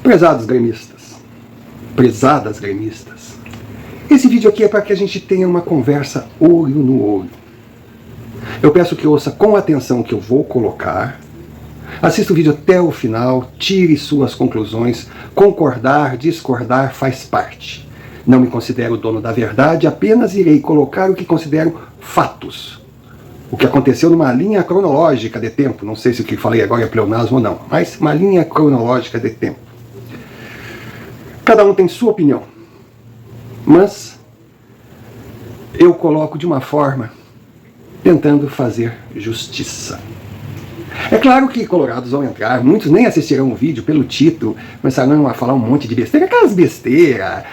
Prezados gremistas, prezadas gremistas, esse vídeo aqui é para que a gente tenha uma conversa olho no olho. Eu peço que ouça com atenção o que eu vou colocar, assista o vídeo até o final, tire suas conclusões, concordar, discordar faz parte. Não me considero dono da verdade, apenas irei colocar o que considero fatos. O que aconteceu numa linha cronológica de tempo, não sei se o que falei agora é pleonasmo ou não, mas uma linha cronológica de tempo. Cada um tem sua opinião, mas eu coloco de uma forma tentando fazer justiça. É claro que colorados vão entrar, muitos nem assistirão o vídeo pelo título, começarão a falar um monte de besteira, aquelas besteiras,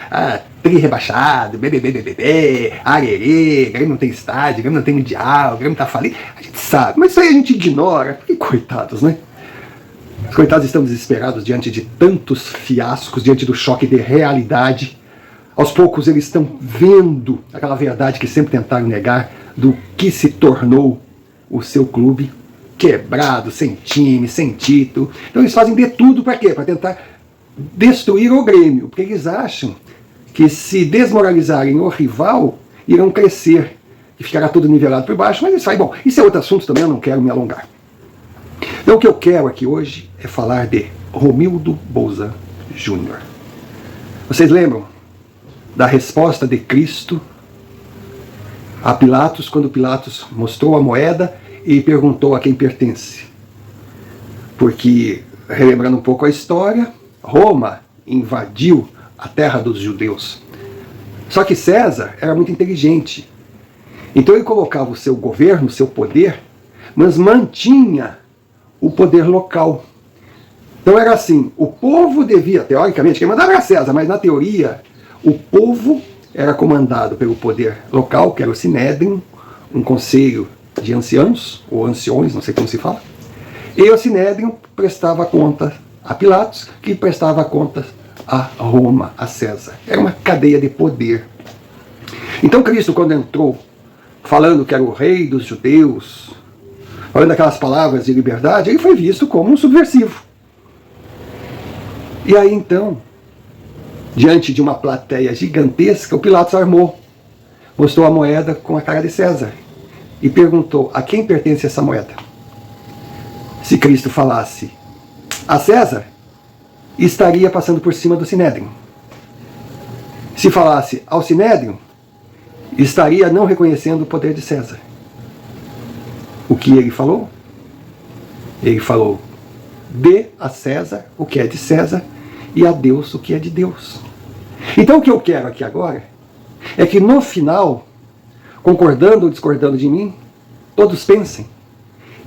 tri rebaixado, BBB, arerê, Grêmio não tem estádio, Grêmio não tem mundial, Grêmio tá falido, a gente sabe, mas isso aí a gente ignora, porque coitados, né? Os coitados estão desesperados diante de tantos fiascos, diante do choque de realidade. Aos poucos eles estão vendo aquela verdade que sempre tentaram negar, do que se tornou o seu clube, quebrado, sem time, sem título. Então eles fazem de tudo para quê? Para tentar destruir o Grêmio, porque eles acham que se desmoralizarem o rival, irão crescer e ficará tudo nivelado por baixo, mas isso aí, bom, isso é outro assunto também, eu não quero me alongar. Então o que eu quero aqui hoje é falar de Romildo Bolzan Júnior. Vocês lembram da resposta de Cristo a Pilatos, quando Pilatos mostrou a moeda e perguntou a quem pertence? Porque, relembrando um pouco a história, Roma invadiu a terra dos judeus. Só que César era muito inteligente. Então ele colocava o seu governo, o seu poder, mas mantinha o poder local. Então era assim, o povo devia, teoricamente, quem mandava era César, mas na teoria, o povo era comandado pelo poder local, que era o Sinédrio, um conselho de anciãos, ou anciões, não sei como se fala, e o Sinédrio prestava conta a Pilatos, que prestava contas a Roma, a César. Era uma cadeia de poder. Então Cristo, quando entrou, falando que era o rei dos judeus, falando aquelas palavras de liberdade, ele foi visto como um subversivo. E aí então, diante de uma plateia gigantesca, o Pilatos armou, mostrou a moeda com a cara de César e perguntou a quem pertence essa moeda. Se Cristo falasse a César, estaria passando por cima do Sinédrio. Se falasse ao Sinédrio, estaria não reconhecendo o poder de César. O que ele falou? Ele falou: dê a César o que é de César e a Deus o que é de Deus. Então o que eu quero aqui agora é que no final, concordando ou discordando de mim, todos pensem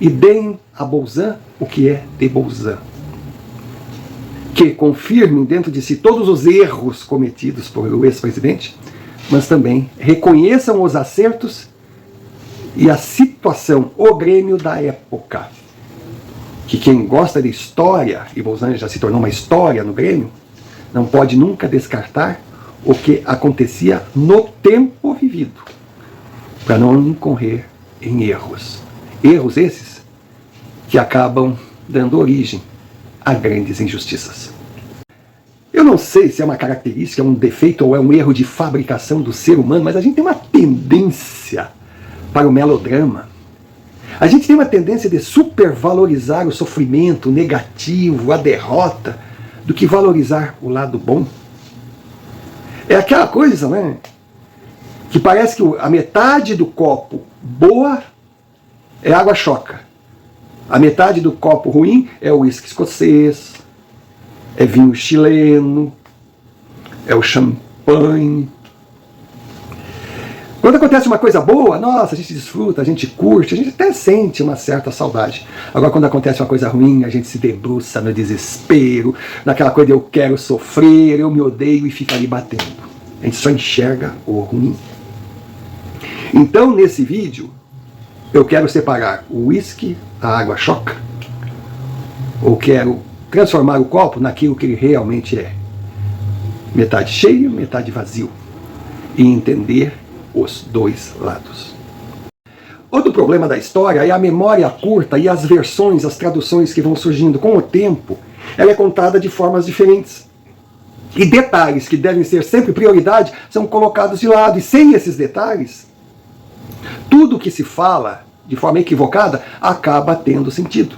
e deem a Bolzan o que é de Bolzan. Que confirmem dentro de si todos os erros cometidos por ex-presidente, mas também reconheçam os acertos e a situação, o Grêmio da época. Que quem gosta de história, e Bolzan já se tornou uma história no Grêmio, não pode nunca descartar o que acontecia no tempo vivido, para não incorrer em erros. Erros esses que acabam dando origem a grandes injustiças. Eu não sei se é uma característica, um defeito ou é um erro de fabricação do ser humano, mas a gente tem uma tendência para o melodrama. A gente tem uma tendência de supervalorizar o sofrimento negativo, a derrota, do que valorizar o lado bom. É aquela coisa, né? Que parece que a metade do copo boa é água choca. A metade do copo ruim é o uísque escocês, é vinho chileno, é o champanhe. Quando acontece uma coisa boa, nossa, a gente desfruta, a gente curte, a gente até sente uma certa saudade. Agora, quando acontece uma coisa ruim, a gente se debruça no desespero, naquela coisa de eu quero sofrer, eu me odeio e fica ali batendo. A gente só enxerga o ruim. Então, nesse vídeo, eu quero separar o uísque da água choca, ou quero transformar o copo naquilo que ele realmente é. Metade cheio, metade vazio. E entender os dois lados. Outro problema da história é a memória curta e as versões, as traduções que vão surgindo com o tempo ela é contada de formas diferentes. E detalhes que devem ser sempre prioridade são colocados de lado. E sem esses detalhes, tudo que se fala de forma equivocada acaba tendo sentido.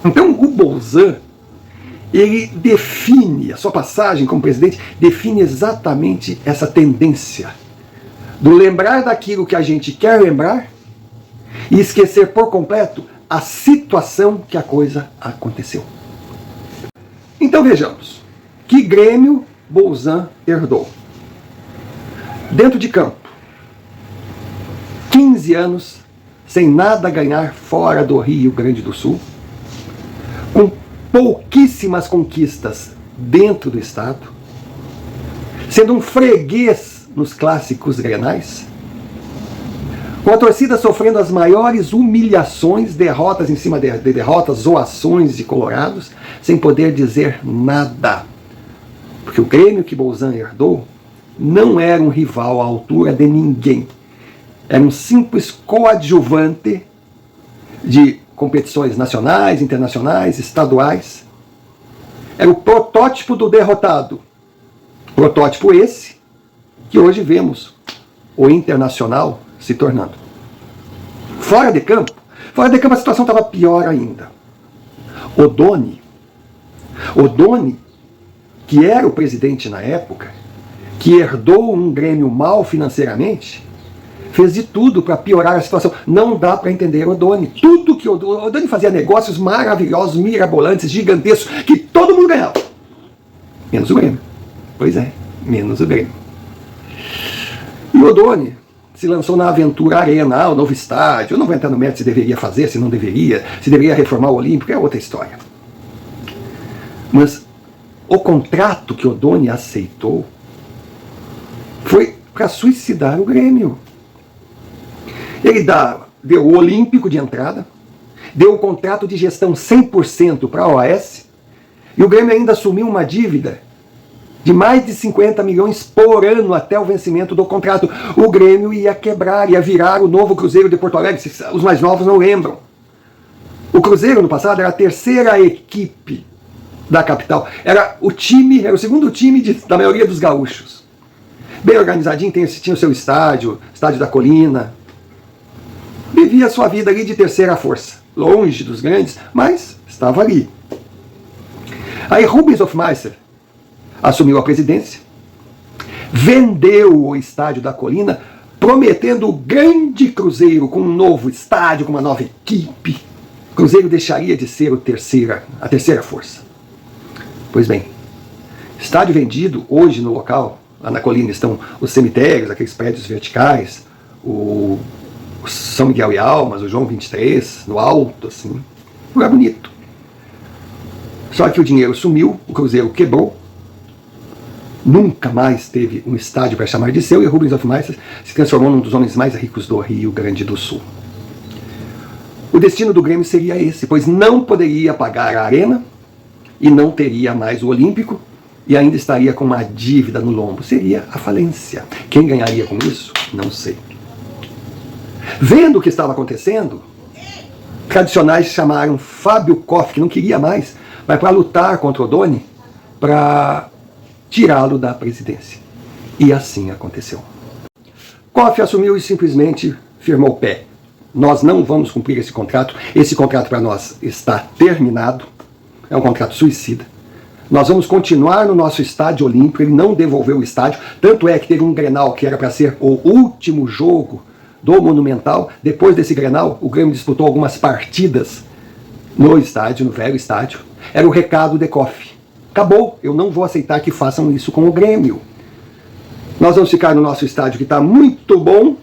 Então o Bolzan, ele define, a sua passagem como presidente, define exatamente essa tendência do lembrar daquilo que a gente quer lembrar e esquecer por completo a situação que a coisa aconteceu. Então vejamos, que Grêmio Bolzan herdou? Dentro de campo, 15 anos sem nada ganhar fora do Rio Grande do Sul, com pouquíssimas conquistas dentro do estado, sendo um freguês nos clássicos grenais, com a torcida sofrendo as maiores humilhações, derrotas em cima de derrotas, zoações de colorados, sem poder dizer nada. Porque o Grêmio que Bolzan herdou não era um rival à altura de ninguém. Era um simples coadjuvante de competições nacionais, internacionais, estaduais. Era o protótipo do derrotado. Protótipo esse que hoje vemos o Internacional se tornando. Fora de campo a situação estava pior ainda. Oddone, que era o presidente na época, que herdou um Grêmio mal financeiramente, fez de tudo para piorar a situação. Não dá para entender Oddone. Tudo que Oddone fazia, negócios maravilhosos, mirabolantes, gigantescos, que todo mundo ganhava. Menos o Grêmio. Pois é, menos o Grêmio. E Oddone se lançou na aventura Arena, o novo estádio. Eu não vou entrar no mérito se deveria fazer, se não deveria, se deveria reformar o Olímpico, é outra história. Mas o contrato que Oddone aceitou foi para suicidar o Grêmio. Ele deu o Olímpico de entrada, deu o contrato de gestão 100% para a OAS, e o Grêmio ainda assumiu uma dívida de mais de 50 milhões por ano até o vencimento do contrato. O Grêmio ia quebrar, ia virar o novo Cruzeiro de Porto Alegre, os mais novos não lembram. O Cruzeiro no passado era a terceira equipe da capital, era o segundo time da maioria dos gaúchos. Bem organizadinho, tinha o seu estádio da Colina, vivia a sua vida ali de terceira força, longe dos grandes, mas estava ali. Aí Rubens Hofmeister assumiu a presidência, vendeu o estádio da Colina, prometendo o grande Cruzeiro com um novo estádio, com uma nova equipe. O Cruzeiro deixaria de ser a terceira força. Pois bem, estádio vendido, hoje no local, lá na Colina estão os cemitérios, aqueles prédios verticais, o São Miguel e Almas, o João 23, no alto, assim, lugar bonito. Só que o dinheiro sumiu, o Cruzeiro quebrou, nunca mais teve um estádio para chamar de seu, e Rubens Hofmeister se transformou num dos homens mais ricos do Rio Grande do Sul. O destino do Grêmio seria esse, pois não poderia pagar a Arena e não teria mais o Olímpico e ainda estaria com uma dívida no lombo. Seria a falência. Quem ganharia com isso? Não sei. Vendo o que estava acontecendo, tradicionais chamaram Fábio Koff, que não queria mais, mas para lutar contra Oddone, para tirá-lo da presidência. E assim aconteceu. Koff assumiu e simplesmente firmou o pé. Nós não vamos cumprir esse contrato para nós está terminado, é um contrato suicida. Nós vamos continuar no nosso estádio olímpico, ele não devolveu o estádio, tanto é que teve um Grenal que era para ser o último jogo do Monumental. Depois desse Grenal, o Grêmio disputou algumas partidas no estádio, no velho estádio. Era o recado de Koff. Acabou, eu não vou aceitar que façam isso com o Grêmio. Nós vamos ficar no nosso estádio que está muito bom,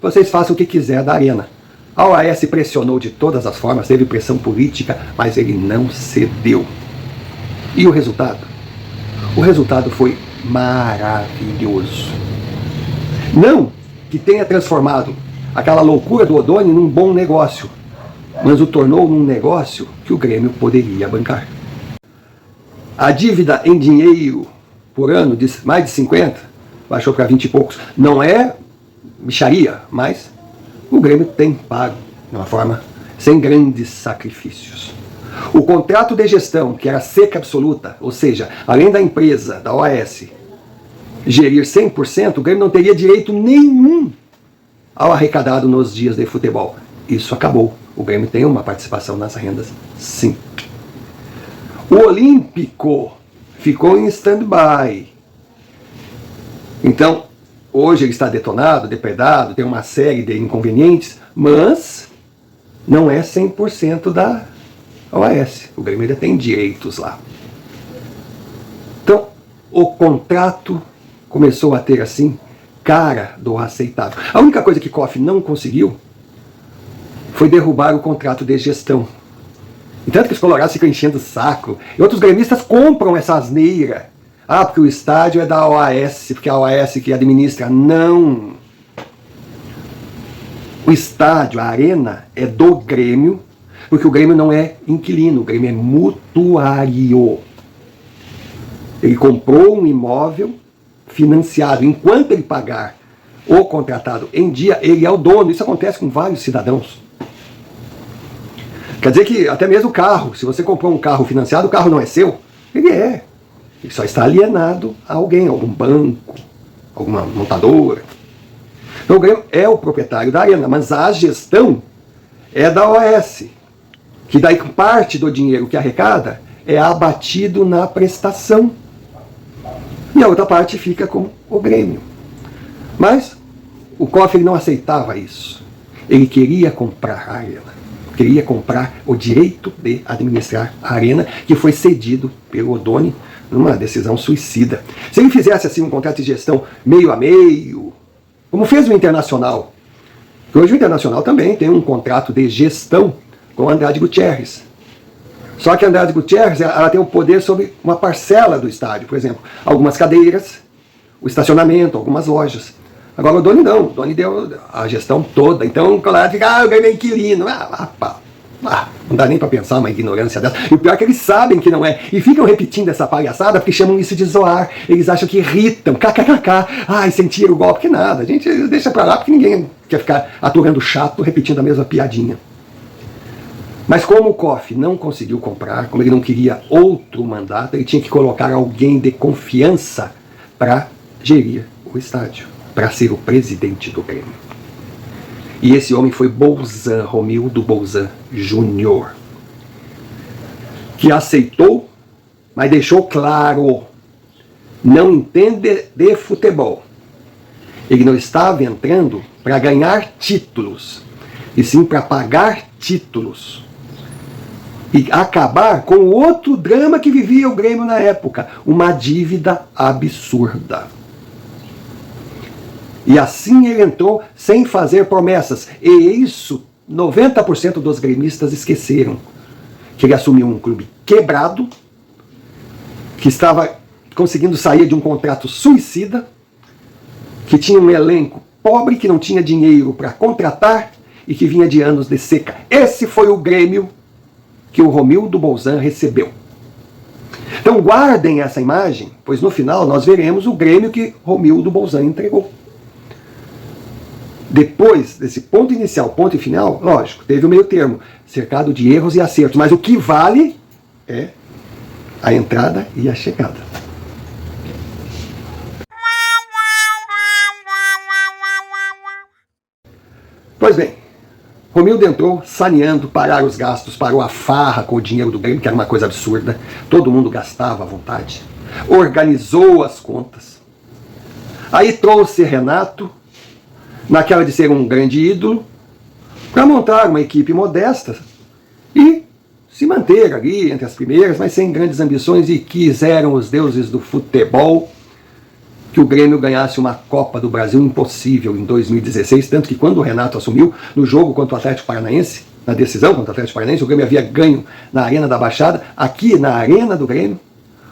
vocês façam o que quiser da Arena. A OAS pressionou de todas as formas, teve pressão política, mas ele não cedeu. E o resultado? O resultado foi maravilhoso. Não que tenha transformado aquela loucura do Oddone num bom negócio, mas o tornou num negócio que o Grêmio poderia bancar. A dívida em dinheiro por ano de mais de 50, baixou para 20 e poucos. Não é mixaria, mas o Grêmio tem pago de uma forma sem grandes sacrifícios. O contrato de gestão, que era seca absoluta, ou seja, além da empresa, da OAS, gerir 100%, o Grêmio não teria direito nenhum ao arrecadado nos dias de futebol. Isso acabou. O Grêmio tem uma participação nas rendas, sim. O Olímpico ficou em stand-by. Então, hoje ele está detonado, depredado, tem uma série de inconvenientes, mas não é 100% da OAS. O Grêmio ainda tem direitos lá. Então, o contrato começou a ter, assim, cara do aceitável. A única coisa que COF não conseguiu foi derrubar o contrato de gestão. E tanto que os colorados ficam enchendo o saco. E outros gremistas compram essa asneira. Ah, porque o estádio é da OAS, porque é a OAS que administra. Não. O estádio, a arena, é do Grêmio, porque o Grêmio não é inquilino, o Grêmio é mutuário. Ele comprou um imóvel financiado. Enquanto ele pagar o contratado em dia, ele é o dono. Isso acontece com vários cidadãos. Quer dizer que até mesmo o carro, se você comprou um carro financiado, o carro não é seu, ele é. Ele só está alienado a alguém, algum banco, alguma montadora. Então o Grêmio é o proprietário da arena, mas a gestão é da OAS, que daí parte do dinheiro que arrecada é abatido na prestação. E a outra parte fica com o Grêmio. Mas o COF não aceitava isso. Ele queria comprar a arena. Queria comprar o direito de administrar a arena, que foi cedido pelo Odoni numa decisão suicida. Se ele fizesse assim um contrato de gestão meio a meio, como fez o Internacional, que hoje o Internacional também tem um contrato de gestão com o Andrade Gutierrez. Só que a Andrade Gutierrez, ela tem o poder sobre uma parcela do estádio, por exemplo, algumas cadeiras, o estacionamento, algumas lojas. Agora o Doni não, o Doni deu a gestão toda, então o Colorado fica, eu ganhei inquilino, não dá nem para pensar uma ignorância dessa. E o pior é que eles sabem que não é, e ficam repetindo essa palhaçada porque chamam isso de zoar, eles acham que irritam, kkkk, ai, sentiram o golpe, que nada, a gente deixa pra lá porque ninguém quer ficar aturando chato, repetindo a mesma piadinha. Mas como o COF não conseguiu comprar, como ele não queria outro mandato, ele tinha que colocar alguém de confiança para gerir o estádio, para ser o presidente do Grêmio. E esse homem foi Bolzan, Romildo Bolzan Júnior, que aceitou, mas deixou claro, não entende de futebol. Ele não estava entrando para ganhar títulos, e sim para pagar títulos. E acabar com o outro drama que vivia o Grêmio na época, uma dívida absurda. E assim ele entrou sem fazer promessas. E isso 90% dos gremistas esqueceram. Que ele assumiu um clube quebrado, que estava conseguindo sair de um contrato suicida, que tinha um elenco pobre, que não tinha dinheiro para contratar e que vinha de anos de seca. Esse foi o Grêmio que o Romildo Bolzan recebeu. Então guardem essa imagem, pois no final nós veremos o Grêmio que Romildo Bolzan entregou. Depois desse ponto inicial, ponto e final, lógico, teve o meio termo, cercado de erros e acertos, mas o que vale é a entrada e a chegada. Pois bem, Romildo entrou saneando, pararam os gastos, parou a farra com o dinheiro do Grêmio, que era uma coisa absurda, todo mundo gastava à vontade, organizou as contas, aí trouxe Renato, naquela de ser um grande ídolo, para montar uma equipe modesta e se manter ali entre as primeiras, mas sem grandes ambições, e quiseram os deuses do futebol que o Grêmio ganhasse uma Copa do Brasil, impossível em 2016, tanto que quando o Renato assumiu, no jogo contra o Atlético Paranaense, na decisão contra o Atlético Paranaense, o Grêmio havia ganho na Arena da Baixada, aqui na Arena do Grêmio,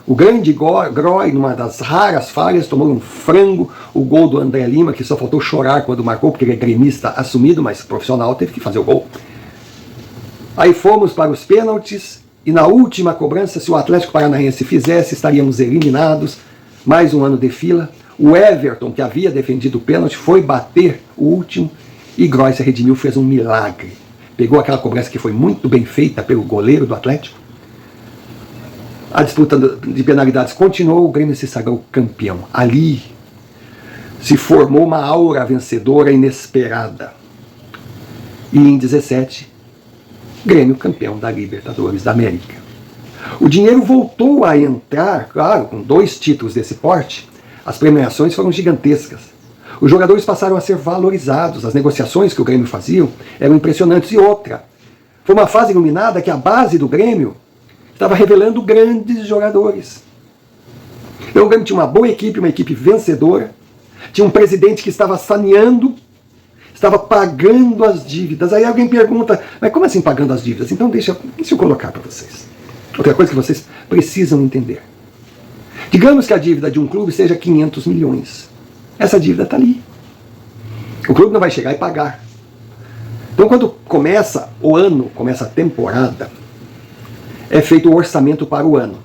o grande Groy, numa das raras falhas, tomou um frango, o gol do André Lima, que só faltou chorar quando marcou, porque ele é gremista assumido, mas profissional, teve que fazer o gol. Aí fomos para os pênaltis, e na última cobrança, se o Atlético Paranaense fizesse, estaríamos eliminados, mais um ano de fila. O Everton, que havia defendido o pênalti, foi bater o último, e Groy se redimiu, fez um milagre. pegou aquela cobrança que foi muito bem feita pelo goleiro do Atlético. A disputa de penalidades continuou, o Grêmio se sagrou campeão. Ali se formou uma aura vencedora inesperada. E em 17, Grêmio campeão da Libertadores da América. O dinheiro voltou a entrar, claro, com 2 títulos desse porte, as premiações foram gigantescas. Os jogadores passaram a ser valorizados, as negociações que o Grêmio fazia eram impressionantes. E outra, foi uma fase iluminada que a base do Grêmio estava revelando grandes jogadores. Então o Grêmio tinha uma boa equipe, uma equipe vencedora, tinha um presidente que estava saneando, estava pagando as dívidas. Aí alguém pergunta, mas como assim pagando as dívidas? Então deixa eu colocar para vocês. Outra coisa que vocês precisam entender. Digamos que a dívida de um clube seja 500 milhões. Essa dívida está ali. O clube não vai chegar e pagar. Então quando começa o ano, começa a temporada, é feito o orçamento para o ano.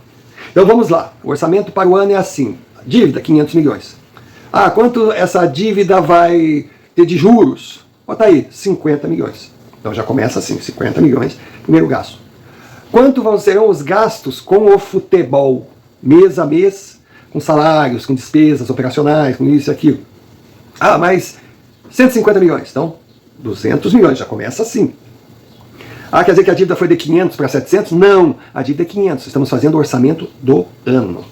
Então vamos lá, o orçamento para o ano é assim, dívida 500 milhões. Ah, quanto essa dívida vai ter de juros? Bota aí, 50 milhões. Então já começa assim, 50 milhões, primeiro gasto. Quanto serão os gastos com o futebol, mês a mês, com salários, com despesas operacionais, com isso e aquilo? Ah, mas 150 milhões, então 200 milhões, já começa assim. Ah, quer dizer que a dívida foi de 500 para 700? Não, a dívida é 500. Estamos fazendo o orçamento do ano.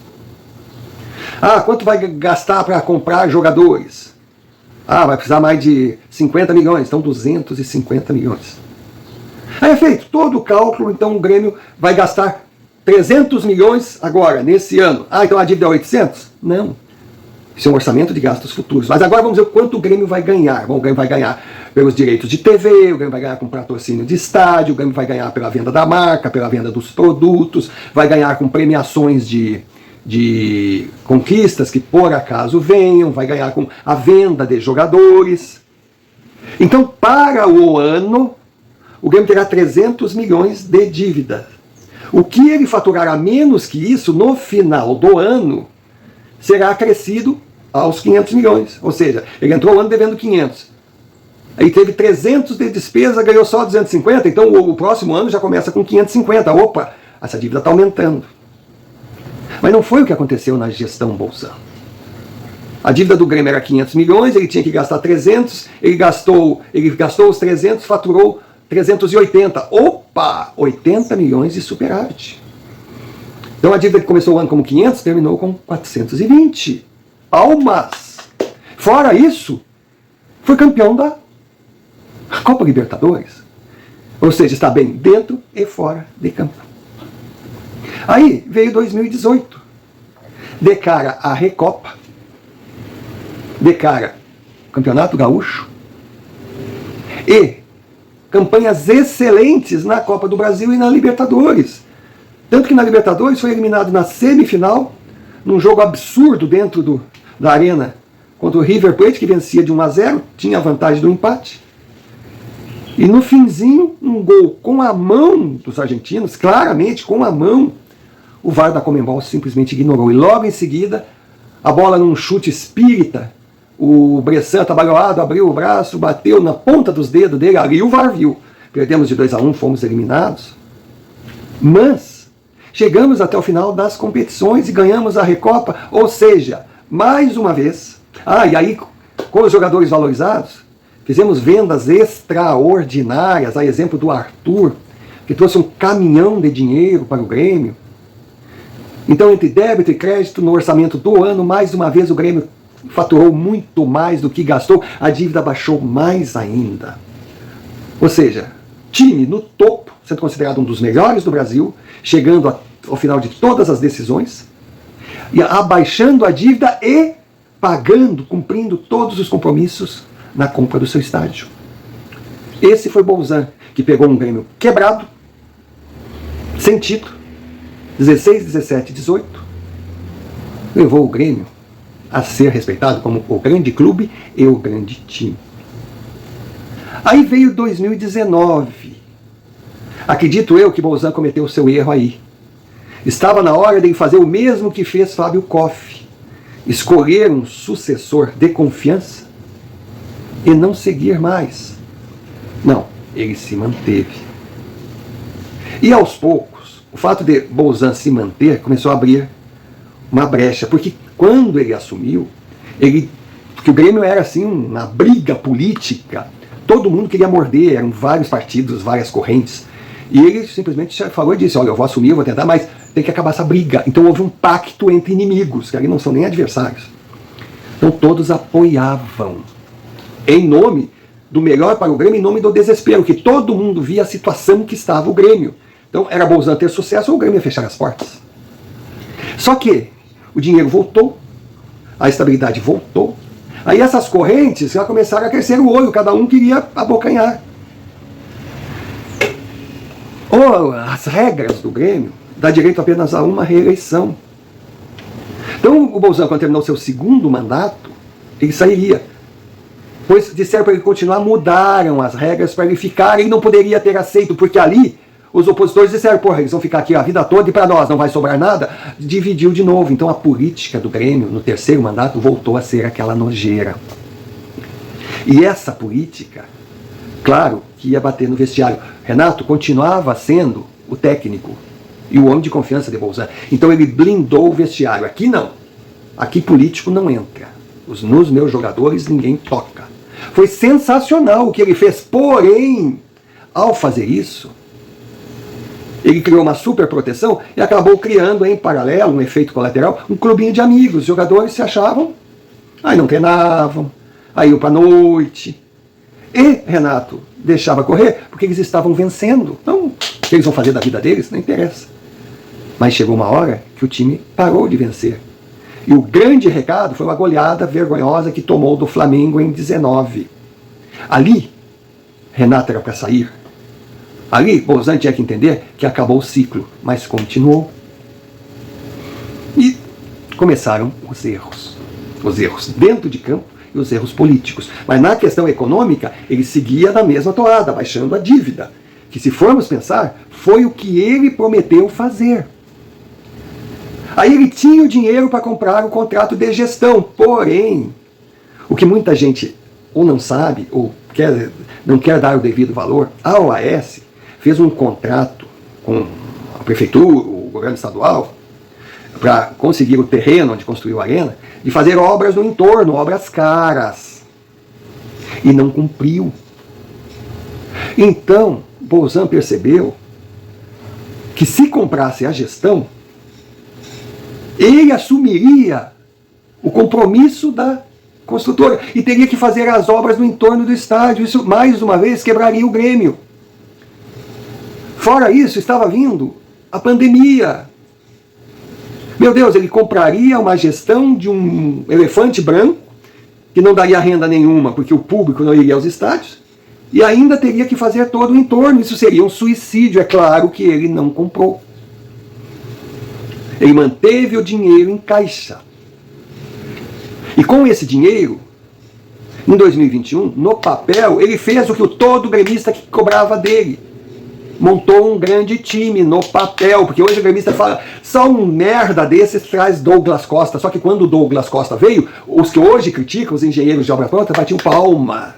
Ah, quanto vai gastar para comprar jogadores? Ah, vai precisar mais de 50 milhões, então 250 milhões. Aí é feito todo o cálculo, então o Grêmio vai gastar 300 milhões agora, nesse ano. Ah, então a dívida é 800? Não. Isso é um orçamento de gastos futuros. Mas agora vamos ver quanto o Grêmio vai ganhar. Bom, o Grêmio vai ganhar pelos direitos de TV, o Grêmio vai ganhar com patrocínio de estádio, o Grêmio vai ganhar pela venda da marca, pela venda dos produtos, vai ganhar com premiações de conquistas que por acaso venham, vai ganhar com a venda de jogadores. Então, para o ano, o Grêmio terá 300 milhões de dívida. O que ele faturar a menos que isso no final do ano será acrescido aos 500 milhões. Ou seja, ele entrou o ano devendo 500. Aí teve 300 de despesa, ganhou só 250, então o próximo ano já começa com 550. Opa, essa dívida está aumentando. Mas não foi o que aconteceu na gestão Bolzan. A dívida do Grêmio era 500 milhões, ele tinha que gastar 300, ele gastou os 300, faturou 380. Opa, 80 milhões de superávit. Então a dívida que começou o ano como 500, terminou com 420. Palmas! Fora isso, foi campeão da Copa Libertadores. Ou seja, está bem dentro e fora de campo. Aí veio 2018. De cara a Recopa, de cara Campeonato Gaúcho e campanhas excelentes na Copa do Brasil e na Libertadores. Tanto que na Libertadores foi eliminado na semifinal, num jogo absurdo dentro da arena, contra o River Plate, que vencia de 1-0, tinha a vantagem do empate. E no finzinho, um gol com a mão dos argentinos, claramente com a mão, o VAR da Conmebol simplesmente ignorou. E logo em seguida, a bola num chute espírita, o Bressan atabalhoado abriu o braço, bateu na ponta dos dedos dele, ali o VAR viu. Perdemos de 2-1, fomos eliminados. Mas chegamos até o final das competições e ganhamos a Recopa, ou seja, mais uma vez. E aí, com os jogadores valorizados, fizemos vendas extraordinárias, a exemplo do Arthur, que trouxe um caminhão de dinheiro para o Grêmio. Então, entre débito e crédito, no orçamento do ano, mais uma vez o Grêmio faturou muito mais do que gastou, a dívida baixou mais ainda. Ou seja, time no topo, sendo considerado um dos melhores do Brasil, chegando ao final de todas as decisões, e abaixando a dívida e pagando, cumprindo todos os compromissos na compra do seu estádio. Esse foi Bolzan, que pegou um Grêmio quebrado, sem título, 16, 17, 18, levou o Grêmio a ser respeitado como o grande clube e o grande time. Aí veio 2019. Acredito eu que Bolzan cometeu o seu erro aí. Estava na hora de fazer o mesmo que fez Fábio Koff, escolher um sucessor de confiança e não seguir mais. Não, ele se manteve. E aos poucos, o fato de Bolzan se manter começou a abrir uma brecha, porque quando ele assumiu, porque o Grêmio era assim uma briga política, todo mundo queria morder, eram vários partidos, várias correntes, e ele simplesmente falou e disse, olha, eu vou assumir, eu vou tentar, mas tem que acabar essa briga. Então houve um pacto entre inimigos, que ali não são nem adversários. Então todos apoiavam, em nome do melhor para o Grêmio, em nome do desespero, que todo mundo via a situação que estava o Grêmio. Então era Bolzan ter sucesso ou o Grêmio ia fechar as portas. Só que o dinheiro voltou, a estabilidade voltou, aí essas correntes já começaram a crescer o olho, cada um queria abocanhar. As regras do Grêmio dão direito apenas a uma reeleição. Então o Bolzan, quando terminou seu segundo mandato, ele sairia. Pois disseram para ele continuar, mudaram as regras para ele ficar, ele não poderia ter aceito, porque ali os opositores disseram, porra, eles vão ficar aqui a vida toda e para nós não vai sobrar nada. Dividiu de novo. Então a política do Grêmio, no terceiro mandato, voltou a ser aquela nojeira. E essa política, claro, que ia bater no vestiário. Renato continuava sendo o técnico e o homem de confiança de Bolzan. Então ele blindou o vestiário. Aqui não. Aqui político não entra. Nos meus jogadores ninguém toca. Foi sensacional o que ele fez. Porém, ao fazer isso, ele criou uma super proteção e acabou criando em paralelo, um efeito colateral, um clubinho de amigos. Os jogadores se achavam, aí não treinavam, aí iam para a noite. E Renato deixava correr porque eles estavam vencendo. Então, o que eles vão fazer da vida deles? Não interessa. Mas chegou uma hora que o time parou de vencer. E o grande recado foi uma goleada vergonhosa que tomou do Flamengo em 19. Ali, Renato era para sair. Ali, Bolzan tinha que entender que acabou o ciclo, mas continuou. E começaram os erros. Os erros dentro de campo e os erros políticos. Mas na questão econômica, ele seguia na mesma toada, baixando a dívida. Que se formos pensar, foi o que ele prometeu fazer. Aí ele tinha o dinheiro para comprar o contrato de gestão, porém, o que muita gente ou não sabe, ou não quer dar o devido valor, a OAS fez um contrato com a prefeitura, o governo estadual, para conseguir o terreno onde construiu a arena, de fazer obras no entorno, obras caras. E não cumpriu. Então, Bolzan percebeu que se comprasse a gestão, ele assumiria o compromisso da construtora e teria que fazer as obras no entorno do estádio. Isso, mais uma vez, quebraria o Grêmio. Fora isso, estava vindo a pandemia. Meu Deus, ele compraria uma gestão de um elefante branco, que não daria renda nenhuma, porque o público não iria aos estádios, e ainda teria que fazer todo o entorno. Isso seria um suicídio. É claro que ele não comprou. Ele manteve o dinheiro em caixa. E com esse dinheiro, em 2021, no papel, ele fez o que todo gremista que cobrava dele. Montou um grande time no papel, porque hoje o gremista fala, só um merda desses traz Douglas Costa. Só que quando o Douglas Costa veio, os que hoje criticam, os engenheiros de obra pronta, batiam palma.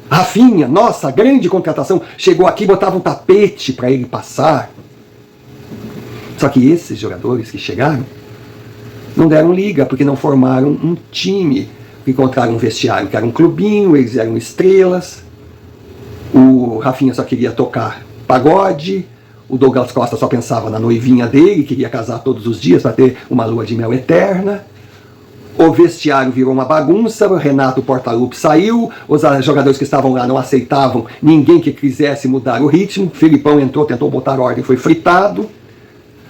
Rafinha, nossa, grande contratação, chegou aqui, botava um tapete para ele passar. Só que esses jogadores que chegaram não deram liga, porque não formaram um time. Encontraram um vestiário que era um clubinho, eles eram estrelas. O Rafinha só queria tocar pagode, o Douglas Costa só pensava na noivinha dele, queria casar todos os dias para ter uma lua de mel eterna. O vestiário virou uma bagunça, o Renato Portaluppi saiu, os jogadores que estavam lá não aceitavam ninguém que quisesse mudar o ritmo. Felipão entrou, tentou botar ordem, foi fritado.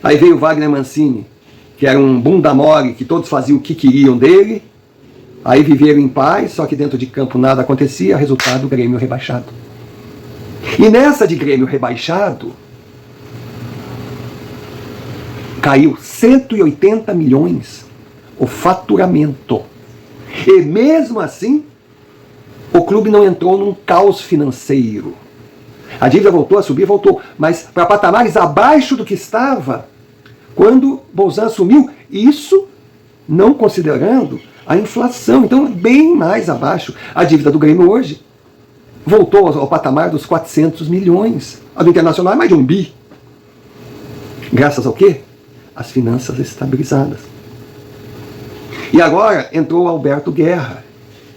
Aí veio o Wagner Mancini, que era um bunda mole, que todos faziam o que queriam dele. Aí viveram em paz, só que dentro de campo nada acontecia, resultado, Grêmio rebaixado. E nessa de Grêmio rebaixado, caiu 180 milhões o faturamento. E mesmo assim, o clube não entrou num caos financeiro. A dívida voltou a subir, voltou, mas para patamares abaixo do que estava quando Bolzan assumiu, isso não considerando a inflação. Então, bem mais abaixo. A dívida do Grêmio hoje voltou ao patamar dos 400 milhões. A do Internacional é mais de 1 bi. Graças ao quê? As finanças estabilizadas. E agora entrou Alberto Guerra.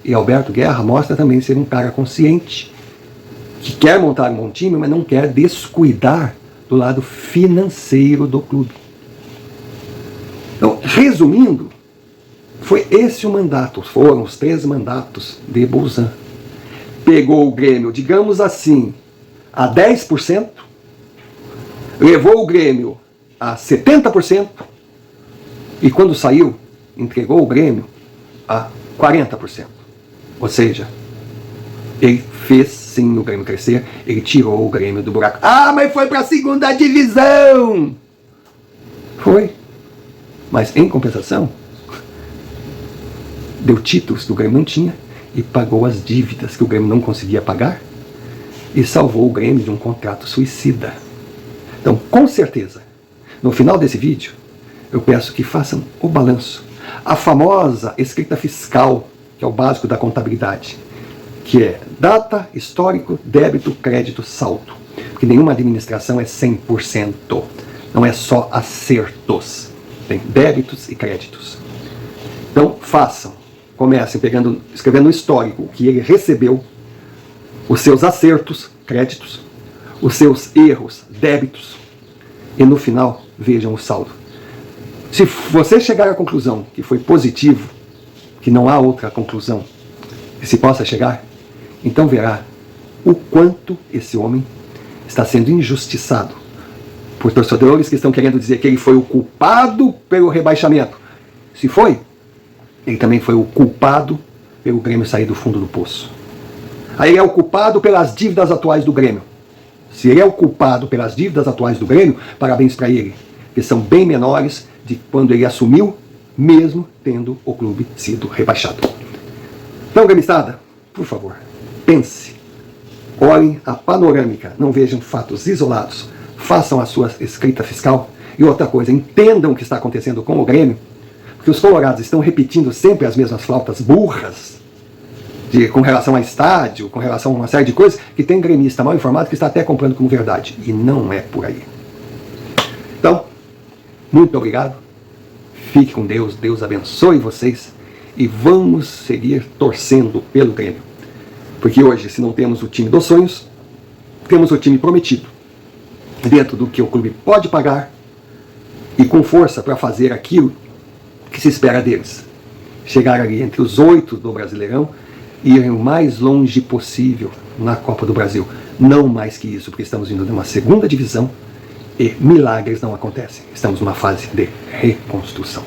E Alberto Guerra mostra também ser um cara consciente, que quer montar um bom time, mas não quer descuidar do lado financeiro do clube. Então, resumindo, foi esse o mandato, foram os 3 mandatos de Bolzan. Pegou o Grêmio, digamos assim, a 10%, levou o Grêmio a 70%, e quando saiu, entregou o Grêmio a 40%. Ou seja, ele fez sim o Grêmio crescer, ele tirou o Grêmio do buraco. Ah, mas foi para a 2ª divisão! Foi. Mas em compensação, deu títulos que o Grêmio não tinha e pagou as dívidas que o Grêmio não conseguia pagar e salvou o Grêmio de um contrato suicida. Então, com certeza, no final desse vídeo, eu peço que façam o balanço. A famosa escrita fiscal, que é o básico da contabilidade, que é data, histórico, débito, crédito, saldo. Porque nenhuma administração é 100%. Não é só acertos. Tem débitos e créditos. Então, façam. Comecem escrevendo no histórico o que ele recebeu, os seus acertos, créditos, os seus erros, débitos, e no final vejam o saldo. Se você chegar à conclusão que foi positivo, que não há outra conclusão que se possa chegar, então verá o quanto esse homem está sendo injustiçado por torcedores que estão querendo dizer que ele foi o culpado pelo rebaixamento. Se foi, ele também foi o culpado pelo Grêmio sair do fundo do poço. Aí ele é o culpado pelas dívidas atuais do Grêmio. Se ele é o culpado pelas dívidas atuais do Grêmio, parabéns para ele, que são bem menores de quando ele assumiu, mesmo tendo o clube sido rebaixado. Então, gremistada, por favor, pense, olhem a panorâmica, não vejam fatos isolados, façam a sua escrita fiscal. E outra coisa, entendam o que está acontecendo com o Grêmio, porque os colorados estão repetindo sempre as mesmas flautas burras com relação a estádio, com relação a uma série de coisas, que tem gremista mal informado que está até comprando como verdade. E não é por aí. Então, muito obrigado. Fique com Deus, Deus abençoe vocês e vamos seguir torcendo pelo Grêmio. Porque hoje, se não temos o time dos sonhos, temos o time prometido, dentro do que o clube pode pagar e com força para fazer aquilo que se espera deles. Chegar ali entre os 8 do Brasileirão e ir o mais longe possível na Copa do Brasil. Não mais que isso, porque estamos indo numa 2ª divisão e milagres não acontecem. Estamos numa fase de reconstrução.